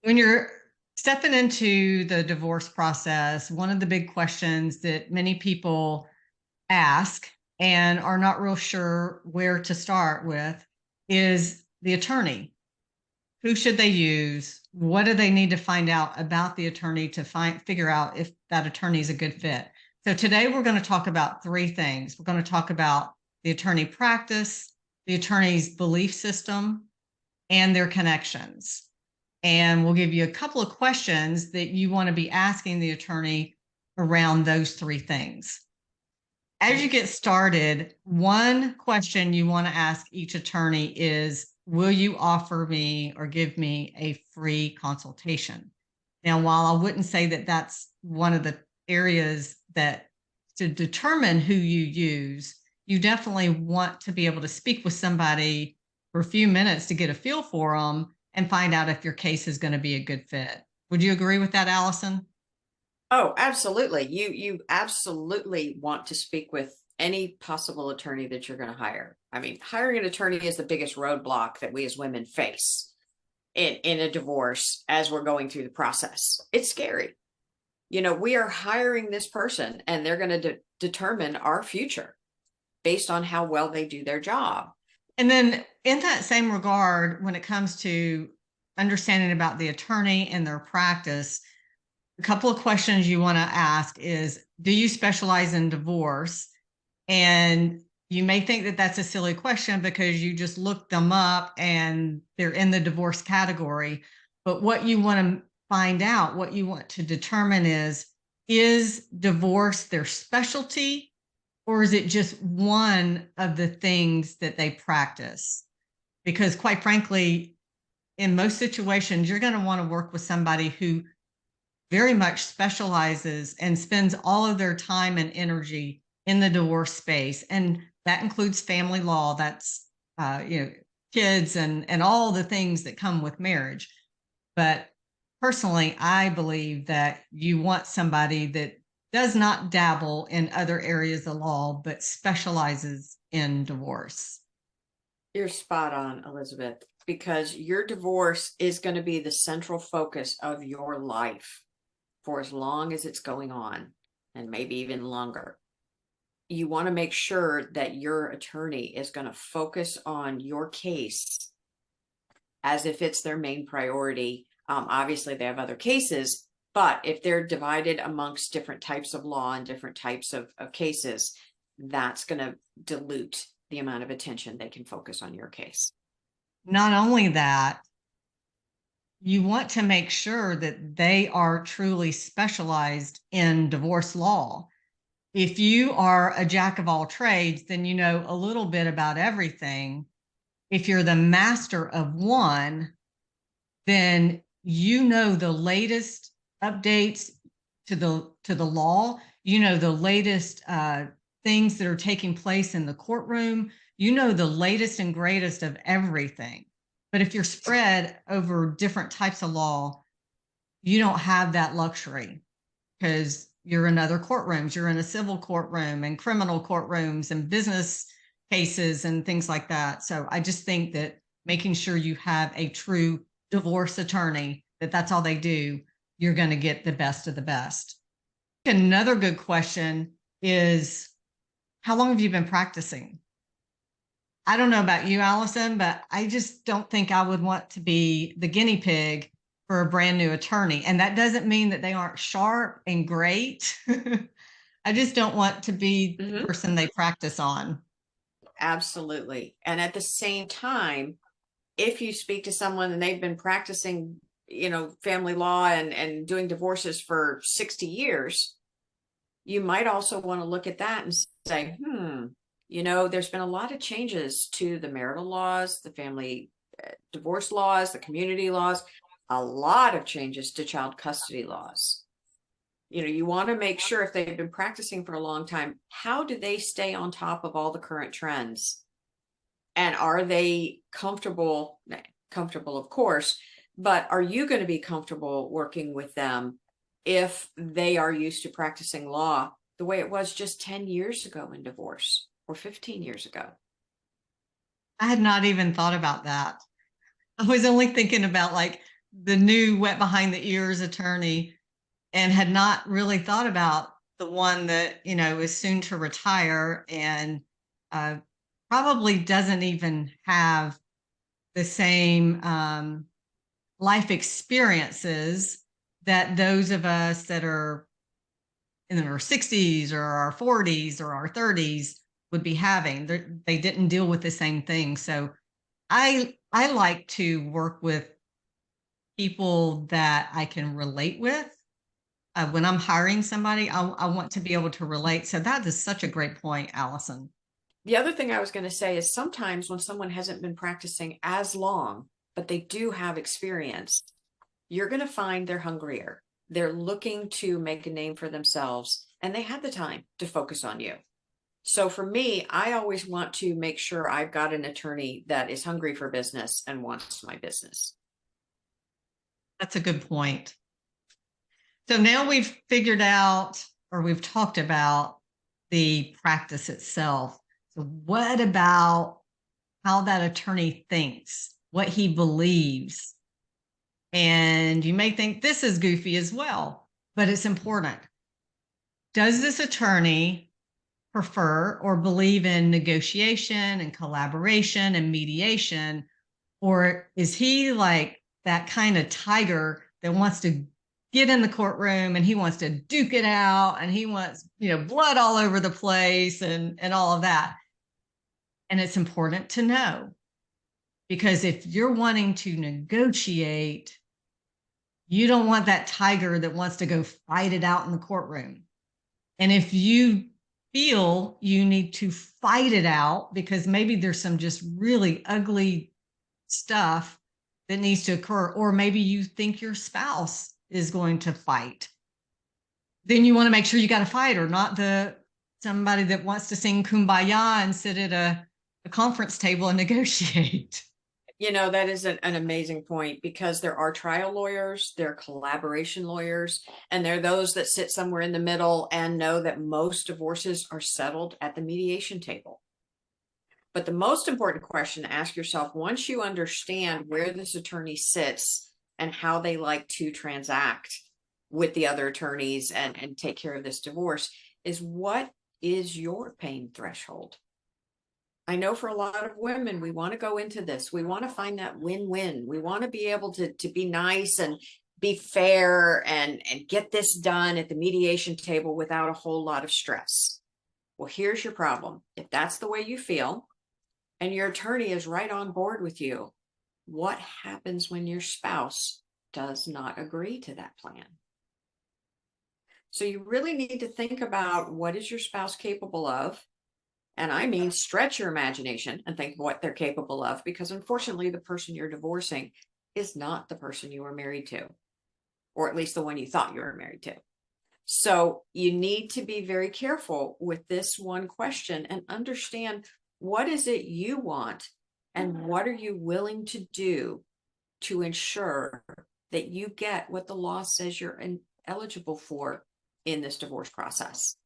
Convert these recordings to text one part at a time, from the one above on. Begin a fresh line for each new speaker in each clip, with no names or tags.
When you're stepping into the divorce process, one of the big questions that many people ask and are not real sure where to start with is the attorney. Who should they use? What do they need to find out about the attorney to figure out if that attorney is a good fit? So today we're going to talk about three things. We're going to talk about the attorney practice, the attorney's belief system, and their connections. And we'll give you a couple of questions that you want to be asking the attorney around those three things. As you get started, one question you want to ask each attorney is, will you offer me or give me a free consultation? Now, while I wouldn't say that that's one of the areas that to determine who you use, you definitely want to be able to speak with somebody for a few minutes to get a feel for them and find out if your case is going to be a good fit. Would you agree with that, Allison?
Oh, absolutely. You absolutely want to speak with any possible attorney that you're going to hire. I mean, hiring an attorney is the biggest roadblock that we as women face in a divorce as we're going through the process. It's scary. We are hiring this person and they're going to determine our future based on how well they do their job.
And then in that same regard, when it comes to understanding about the attorney and their practice, a couple of questions you want to ask is, do you specialize in divorce? And you may think that that's a silly question because you just looked them up and they're in the divorce category. But what you want to find out, what you want to determine is divorce their specialty, or is it just one of the things that they practice? Because quite frankly, in most situations, you're going to want to work with somebody who very much specializes and spends all of their time and energy in the divorce space. And that includes family law, that's, kids and all the things that come with marriage. But personally, I believe that you want somebody that does not dabble in other areas of law, but specializes in divorce.
You're spot on, Elizabeth, because your divorce is going to be the central focus of your life for as long as it's going on, and maybe even longer. You want to make sure that your attorney is going to focus on your case as if it's their main priority. Obviously, they have other cases, but if they're divided amongst different types of law and different types of cases, that's going to dilute the amount of attention they can focus on your case.
Not only that, you want to make sure that they are truly specialized in divorce law. If you are a jack of all trades, then you know a little bit about everything. If you're the master of one, then you know the latest updates to the law. You know the latest things that are taking place in the courtroom. You know the latest and greatest of everything. But if you're spread over different types of law, you don't have that luxury because you're in other courtrooms. You're in a civil courtroom and criminal courtrooms and business cases and things like that. So I just think that making sure you have a true divorce attorney, that's all they do, you're going to get the best of the best. Another good question is, how long have you been practicing? I don't know about you, Allison, but I just don't think I would want to be the guinea pig for a brand new attorney. And that doesn't mean that they aren't sharp and great. I just don't want to be the person they practice on.
Absolutely. And at the same time, if you speak to someone and they've been practicing, family law and doing divorces for 60 years, you might also want to look at that and say, there's been a lot of changes to the marital laws, the family divorce laws, the community laws, a lot of changes to child custody laws. You want to make sure if they've been practicing for a long time, how do they stay on top of all the current trends? And are they comfortable, of course, but are you going to be comfortable working with them if they are used to practicing law the way it was just 10 years ago in divorce or 15 years ago?
I had not even thought about that. I was only thinking about like the new wet behind the ears attorney and had not really thought about the one that, is soon to retire and uh, probably doesn't even have the same life experiences that those of us that are in our 60s or our 40s or our 30s would be having. They didn't deal with the same thing. So I like to work with people that I can relate with. When I'm hiring somebody, I want to be able to relate. So that is such a great point, Allison.
The other thing I was going to say is sometimes when someone hasn't been practicing as long, but they do have experience, you're going to find they're hungrier. They're looking to make a name for themselves, and they had the time to focus on you. So for me, I always want to make sure I've got an attorney that is hungry for business and wants my business.
That's a good point. So now we've figured out, or we've talked about the practice itself. So what about how that attorney thinks, what he believes? And you may think this is goofy as well, but it's important. Does this attorney prefer or believe in negotiation and collaboration and mediation? Or is he like that kind of tiger that wants to get in the courtroom and he wants to duke it out and he wants, blood all over the place and all of that? And it's important to know, because if you're wanting to negotiate, you don't want that tiger that wants to go fight it out in the courtroom. And if you feel you need to fight it out because maybe there's some just really ugly stuff that needs to occur, or maybe you think your spouse is going to fight, then you want to make sure you got a fighter, not somebody that wants to sing kumbaya and sit at a conference table and negotiate.
That is an amazing point, because there are trial lawyers, there are collaboration lawyers, and there are those that sit somewhere in the middle and know that most divorces are settled at the mediation table. But the most important question to ask yourself, once you understand where this attorney sits and how they like to transact with the other attorneys and take care of this divorce, is what is your pain threshold? I know for a lot of women, we want to go into this. We want to find that win-win. We want to be able to be nice and be fair and get this done at the mediation table without a whole lot of stress. Well, here's your problem. If that's the way you feel and your attorney is right on board with you, what happens when your spouse does not agree to that plan? So you really need to think about, what is your spouse capable of? And I mean, stretch your imagination and think of what they're capable of, because unfortunately, the person you're divorcing is not the person you were married to, or at least the one you thought you were married to. So you need to be very careful with this one question and understand, what is it you want and what are you willing to do to ensure that you get what the law says you're eligible for in this divorce process.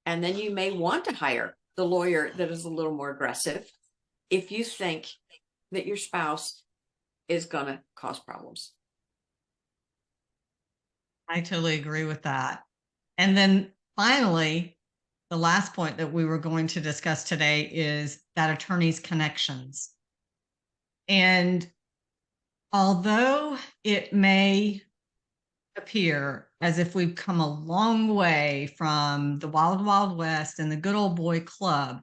And then you may want to hire the lawyer that is a little more aggressive if you think that your spouse is going to cause problems.
I totally agree with that. And then finally, the last point that we were going to discuss today is that attorney's connections. And although it may appear as if we've come a long way from the wild, wild west and the good old boy club,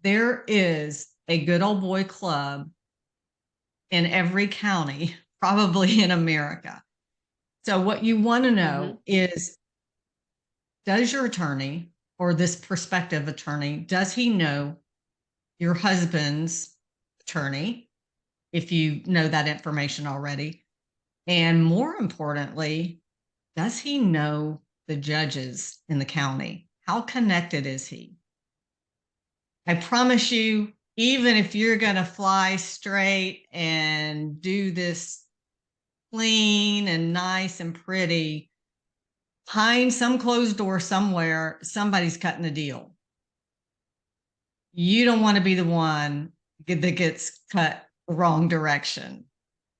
there is a good old boy club in every county, probably in America. So what you want to know is, does your attorney, or this prospective attorney, does he know your husband's attorney, if you know that information already? And more importantly, does he know the judges in the county? How connected is he? I promise you, even if you're going to fly straight and do this clean and nice and pretty, behind some closed door somewhere, somebody's cutting a deal. You don't want to be the one that gets cut the wrong direction.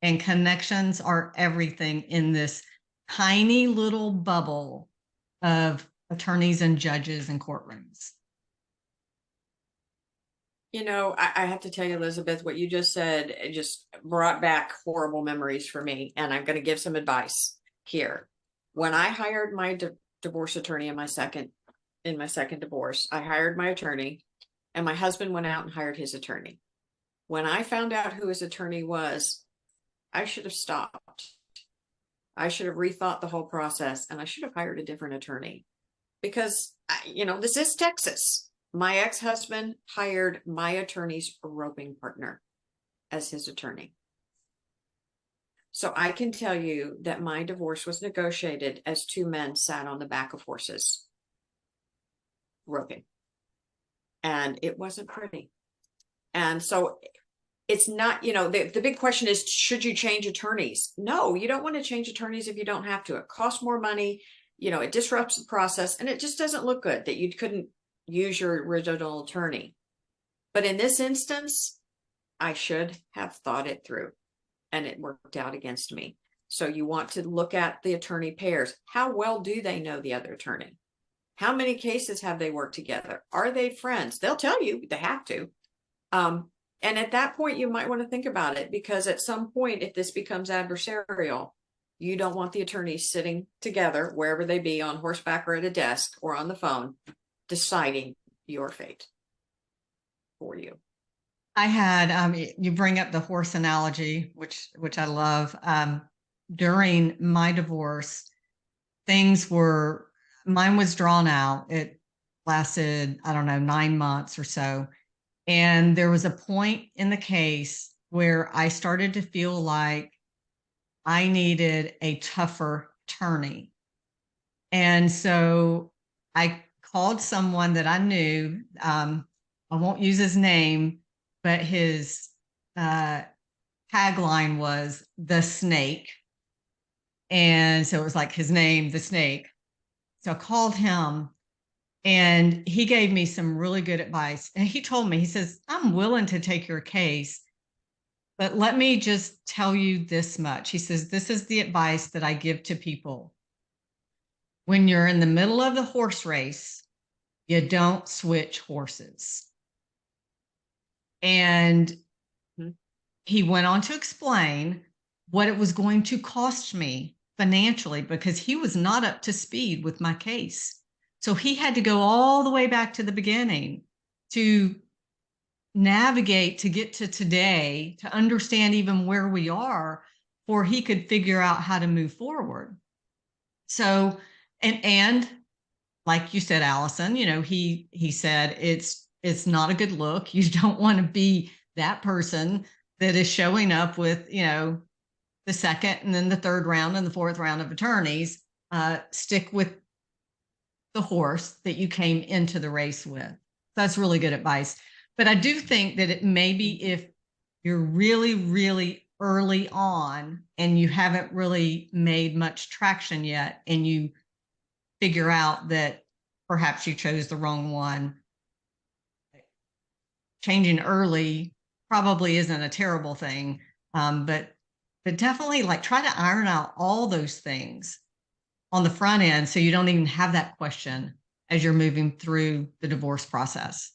And connections are everything in this tiny little bubble of attorneys and judges and courtrooms.
You know, I have to tell you, Elizabeth, what you just said, it just brought back horrible memories for me. And I'm going to give some advice here. When I hired my divorce attorney in my second divorce, I hired my attorney, and my husband went out and hired his attorney. When I found out who his attorney was, I should have stopped. I should have rethought the whole process, and I should have hired a different attorney because, this is Texas. My ex-husband hired my attorney's roping partner as his attorney. So I can tell you that my divorce was negotiated as two men sat on the back of horses roping. And it wasn't pretty. And so it's not, the big question is, should you change attorneys? No, you don't want to change attorneys if you don't have to. It costs more money. It disrupts the process, and it just doesn't look good that you couldn't use your original attorney. But in this instance, I should have thought it through, and it worked out against me. So you want to look at the attorney pairs. How well do they know the other attorney? How many cases have they worked together? Are they friends? They'll tell you they have to. And at that point, you might want to think about it, because at some point, if this becomes adversarial, you don't want the attorneys sitting together, wherever they be, on horseback or at a desk or on the phone, deciding your fate for you.
I had you bring up the horse analogy, which I love. During my divorce, mine was drawn out. It lasted, I don't know, 9 months or so. And there was a point in the case where I started to feel like I needed a tougher attorney. And so I called someone that I knew. I won't use his name, but his tagline was "The Snake." And so it was like his name, The Snake. So I called him, and he gave me some really good advice. And he told me, he says, "I'm willing to take your case, but let me just tell you this much." He says, "This is the advice that I give to people. When you're in the middle of the horse race, you don't switch horses." And he went on to explain what it was going to cost me financially, because he was not up to speed with my case. So he had to go all the way back to the beginning to navigate to get to today, to understand even where we are, before he could figure out how to move forward. So, and like you said, Allison, he said it's not a good look. You don't want to be that person that is showing up with, the second and then the third round and the fourth round of attorneys. Stick with the horse that you came into the race with. That's really good advice. But I do think that it maybe, if you're really, really early on and you haven't really made much traction yet, and you figure out that perhaps you chose the wrong one, changing early probably isn't a terrible thing. But definitely, like, try to iron out all those things on the front end, so you don't even have that question as you're moving through the divorce process.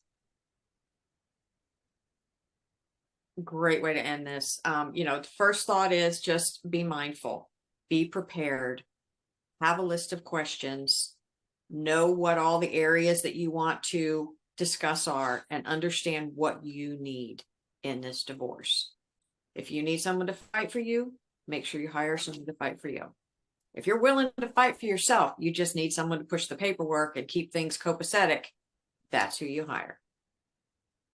Great way to end this. The first thought is just be mindful, be prepared, have a list of questions, know what all the areas that you want to discuss are, and understand what you need in this divorce. If you need someone to fight for you, make sure you hire someone to fight for you. If you're willing to fight for yourself, you just need someone to push the paperwork and keep things copacetic, that's who you hire.